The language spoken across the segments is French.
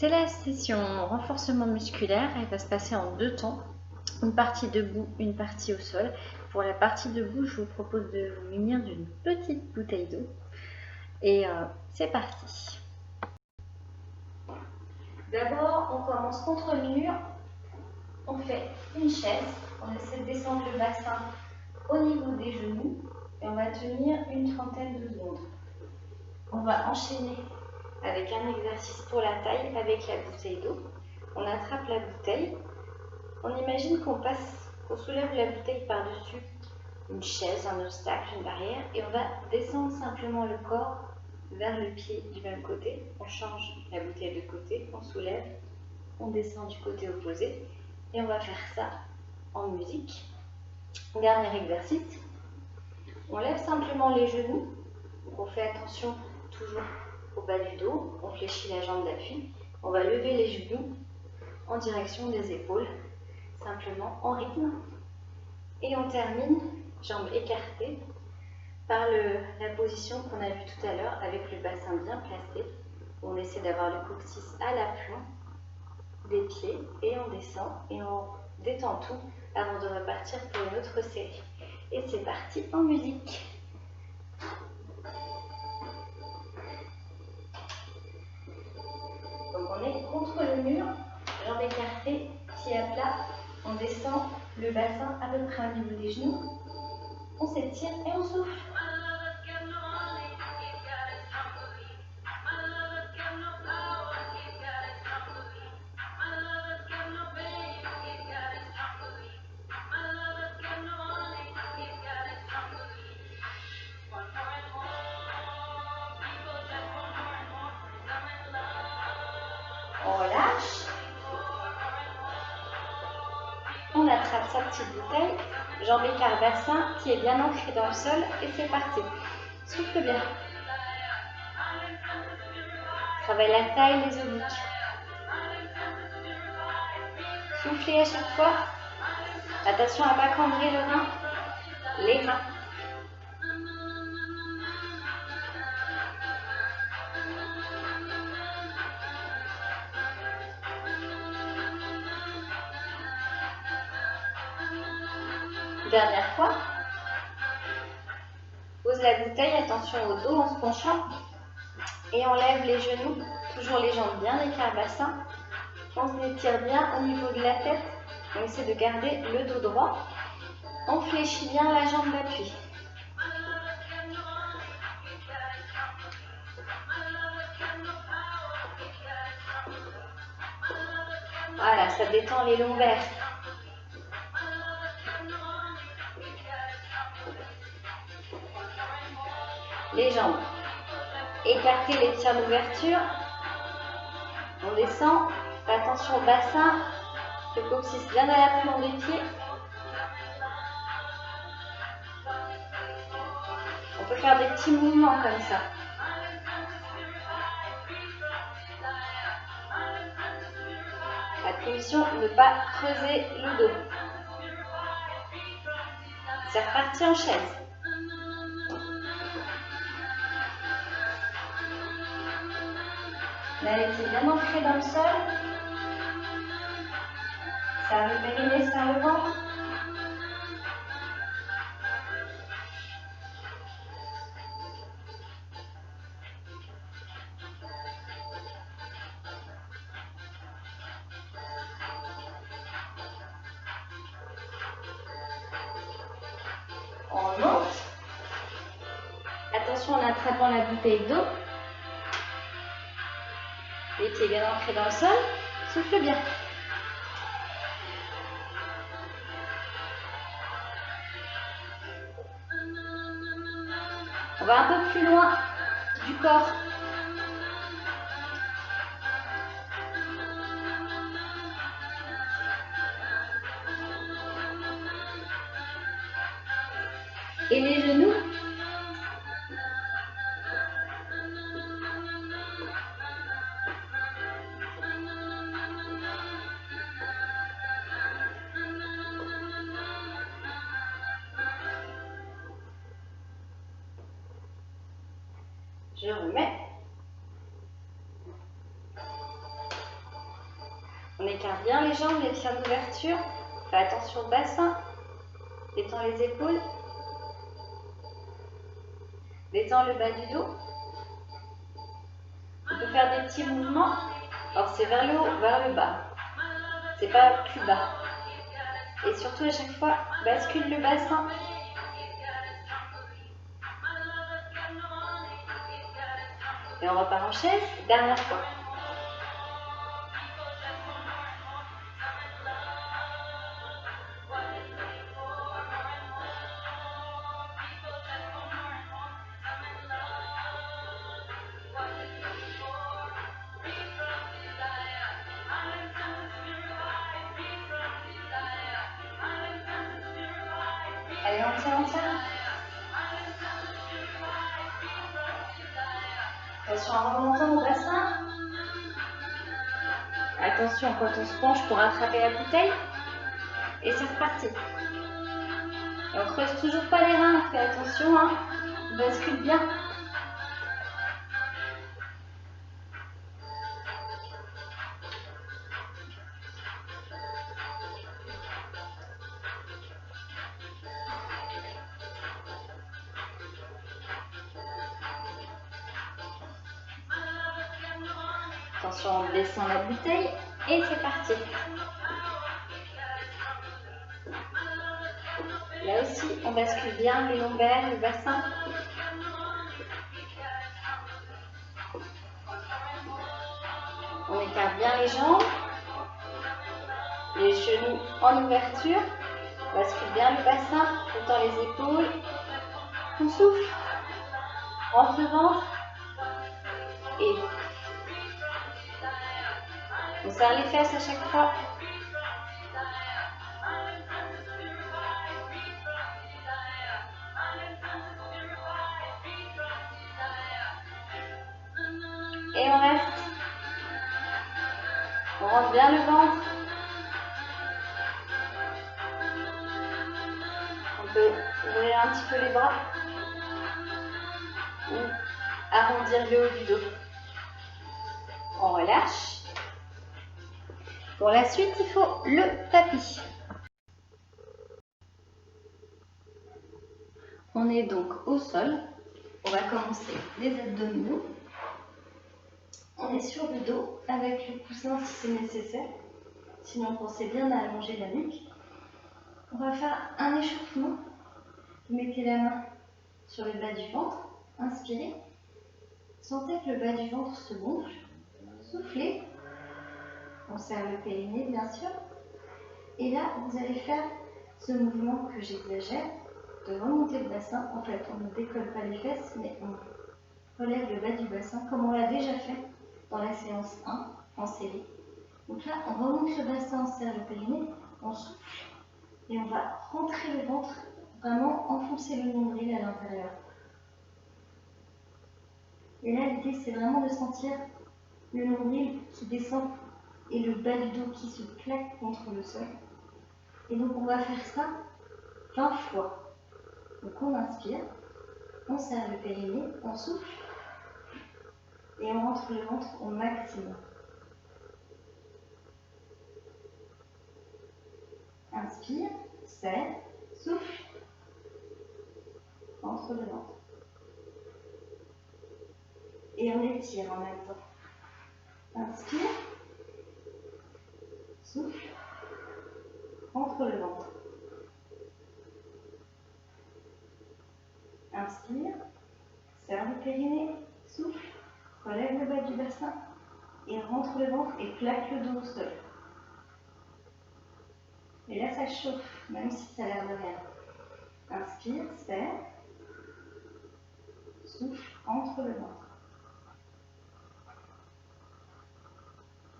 C'est la session renforcement musculaire, elle va se passer en 2 temps, une partie debout, une partie au sol. Pour la partie debout, je vous propose de vous munir d'une petite bouteille d'eau et c'est parti. D'abord, on commence contre le mur, on fait une chaise, on essaie de descendre le bassin au niveau des genoux et on va tenir une trentaine de secondes. On va enchaîner avec un exercice pour la taille avec la bouteille d'eau. On attrape la bouteille, on imagine qu'on soulève la bouteille par-dessus une chaise, un obstacle, une barrière et on va descendre simplement le corps vers le pied du même côté. On change la bouteille de côté, on soulève, on descend du côté opposé et on va faire ça en musique. Dernier exercice, on lève simplement les genoux, on fait attention toujours au bas du dos, on fléchit la jambe d'appui, on va lever les genoux en direction des épaules, simplement en rythme. Et on termine, jambes écartées, par la position qu'on a vue tout à l'heure avec le bassin bien placé. On essaie d'avoir le coccyx à l'aplomb des pieds et on descend et on détend tout avant de repartir pour une autre série. Et c'est parti en musique. Donc on est contre le mur, jambes écartées, pieds à plat, on descend le bassin à peu près au niveau des genoux, on s'étire et on souffle. On relâche, on attrape sa petite bouteille, jambes écart bassin, pied bien ancré dans le sol et c'est parti. Souffle bien. Travaille la taille, les obliques. Soufflez à chaque fois. Attention à ne pas cambrer le rein, les reins. Dernière fois. Pose la bouteille, attention au dos en se penchant. Et on lève les genoux, toujours les jambes bien écart bassin. On s'étire bien au niveau de la tête. On essaie de garder le dos droit. On fléchit bien la jambe d'appui. Voilà, ça détend les lombaires. Les jambes. Écartez les tiers d'ouverture. On descend. Fais attention au bassin. Le coccyx bien à l'aplomb des pieds. On peut faire des petits mouvements comme ça. Attention, ne pas creuser le dos. C'est reparti en chaise. La tête est bien ancrée dans le sol. Serre le périnée, serre le ventre. On monte. Attention en attrapant la bouteille d'eau. Les pieds bien ancrés dans le sol. Souffle bien. On va un peu plus loin du corps. Et les genoux. Je remets. écarte bien les jambes, les tiers d'ouverture. Fais attention au bassin. Détends les épaules. Détends le bas du dos. On peut faire des petits mouvements. Alors c'est vers le haut, vers le bas. C'est pas plus bas. Et surtout à chaque fois, bascule le bassin. Et on repart en chaise. Dernière fois. Allez, on tient, on tient. Attention en remontant au bassin. Attention quand on se penche pour attraper la bouteille. Et c'est reparti. Et on creuse toujours pas les reins. Fais attention, hein. On bascule bien. Attention, on descend la bouteille et c'est parti. Là aussi, on bascule bien les lombaires, le bassin. On écarte bien les jambes, les genoux en ouverture. On bascule bien le bassin, on tend les épaules. On souffle, rentre le ventre et on serre les fesses à chaque fois. Et on reste. On rentre bien le ventre. On peut ouvrir un petit peu les bras ou arrondir le haut du dos. On relâche. Pour la suite, il faut le tapis. On est donc au sol. On va commencer les abdominaux. On est sur le dos avec le coussin si c'est nécessaire. Sinon, pensez bien à allonger la nuque. On va faire un échauffement. Vous mettez la main sur le bas du ventre. Inspirez. Sentez que le bas du ventre se gonfle. Soufflez. On serre le périnée, bien sûr. Et là, vous allez faire ce mouvement que j'exagère, de remonter le bassin. En fait, on ne décolle pas les fesses, mais on relève le bas du bassin, comme on l'a déjà fait dans la séance 1, en série. Donc là, on remonte le bassin, on serre le périnée, on souffle, et on va rentrer le ventre, vraiment enfoncer le nombril à l'intérieur. Et là, l'idée, c'est vraiment de sentir le nombril qui descend et le bas du dos qui se plaque contre le sol. Et donc, on va faire ça 20 fois. Donc, on inspire, on serre le périnée, on souffle et on rentre le ventre au maximum. Inspire, serre, souffle, rentre le ventre. Et on étire en même temps. Inspire, souffle, rentre le ventre. Inspire, serre le périnée, souffle, relève le bas du bassin et rentre le ventre et plaque le dos au sol. Et là, ça chauffe, même si ça a l'air de rien. Inspire, serre, souffle, rentre le ventre.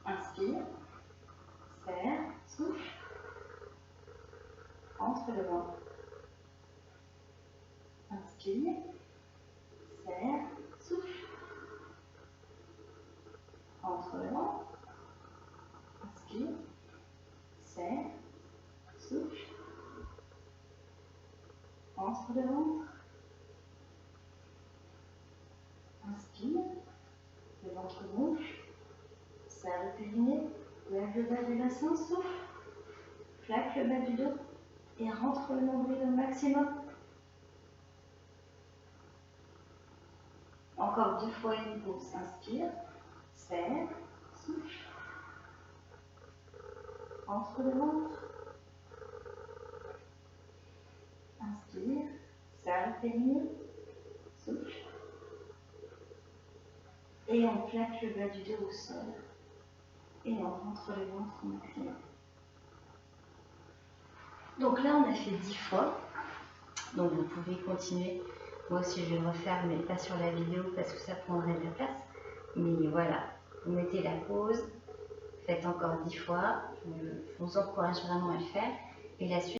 Inspire, serre, souffle, rentre le ventre. Inspire, serre, souffle, rentre le ventre. Inspire, serre, souffle, rentre le ventre. Inspire, le ventre gonfle, serre le périnée Lève le bas du bassin, souffle. Plaque le bas du dos et rentre le nombril au maximum. Encore 2 fois une pause. Inspire, serre, souffle. Entre le ventre. Inspire, serre le périnée, souffle. Et on plaque le bas du dos au sol. Et on rentre le ventre au maximum. Donc là, on a fait 10 fois. Donc vous pouvez continuer. Moi aussi, je vais le refaire, mais pas sur la vidéo parce que ça prendrait de la place. Mais voilà, vous mettez la pause, faites encore 10 fois. Je vous encourage vraiment à le faire. Et la suite,